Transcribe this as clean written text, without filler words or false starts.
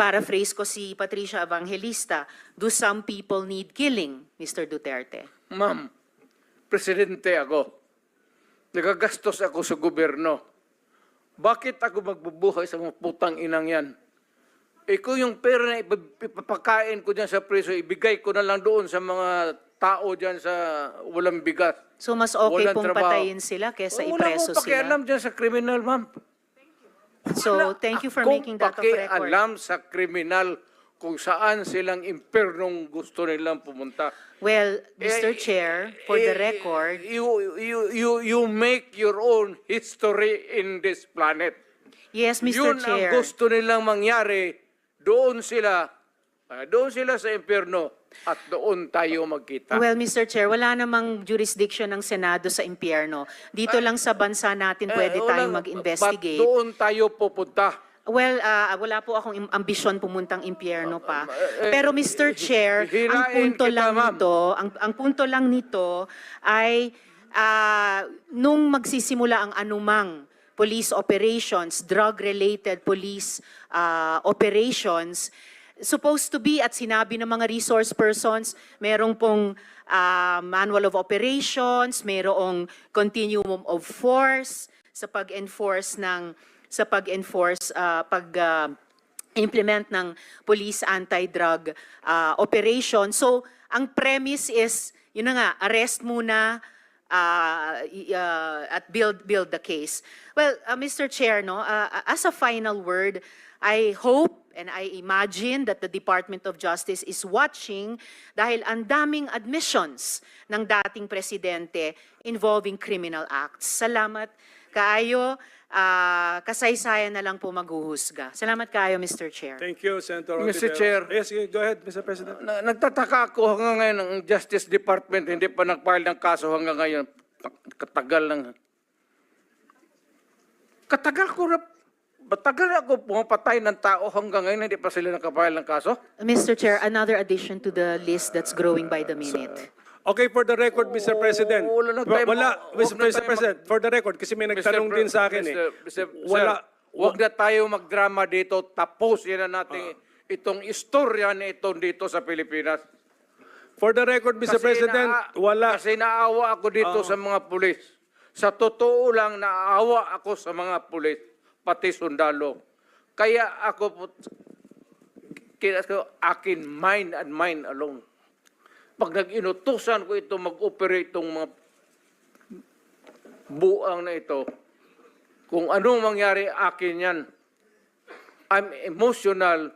I-paraphrase ko si Patricia Evangelista, do some people need killing, Mr. Duterte? Ma'am, presidente ako. Nagagastos ako sa gobyerno. Bakit ako magbubuhay sa mga putang inang yan? Kung yung pera na ipapakain ko dyan sa preso, ibigay ko na lang doon sa mga tao dyan sa walang bigas. So mas okay Walang pong trabaho. patayin sila kesa ipreso Wala ko pakialam sila? dyan sa kriminal, ma'am. So thank you for making that of record. Pakialam sa kriminal kung saan silang impernong gusto nilang pumunta. Well, Mr. Chair, for the record, You make your own history in this planet. yes, Mr. Yun Chair. ang gusto nilang mangyari. Doon sila sa impyerno at doon tayo magkita. Well, Mr. Chair, wala namang jurisdiction ng Senado sa impyerno. Dito lang sa bansa natin pwede tayong mag-investigate. Ba't doon tayo pupunta? Well, wala po akong ambisyon pumuntang impyerno pa. Pero Mr. Chair, ang punto lang nito ay nung magsisimula ang anumang police operations, drug-related police operations, supposed to be at sinabi ng mga resource persons, merong pong manual of operations, merong continuum of force sa pag-enforce implement ng police anti-drug operation. So, ang premise is, yun na nga, arrest muna at build the case. Well, Mr. Chair, no, as a final word, I hope and I imagine that the Department of Justice is watching dahil ang daming admissions ng dating presidente involving criminal acts. Salamat kaayo. Kasaysayan na lang po maghuhusga. Salamat kayo, Mr. Chair. Thank you, Senator Mr. Ontiveros. Chair. Yes, go ahead, Mr. President. Nagtataka ako hanggang ngayon ng Justice Department, hindi pa nag-file ng kaso hanggang ngayon. Katagal lang. Matagal ako pumapatay ng tao hanggang ngayon, hindi pa sila nakapile ng kaso? Mr. Chair, another addition to the list that's growing by the minute. Okay, for the record, Mr. President. wala na tayo Mr. President, for the record, kasi may nagtanong din sa akin Huwag na tayo magdrama dito, tapusin na natin itong istorya na ito dito sa Pilipinas. For the record, Mr. President, wala. Kasi naawa ako dito sa mga pulis. Sa totoo lang, naawa ako sa mga pulis, pati sundalo. Kaya ako, akin mind and mind alone. Pag nag-inutusan ko ito, mag-operate itong mga buang na ito, kung anong mangyari akin yan, I'm emotional.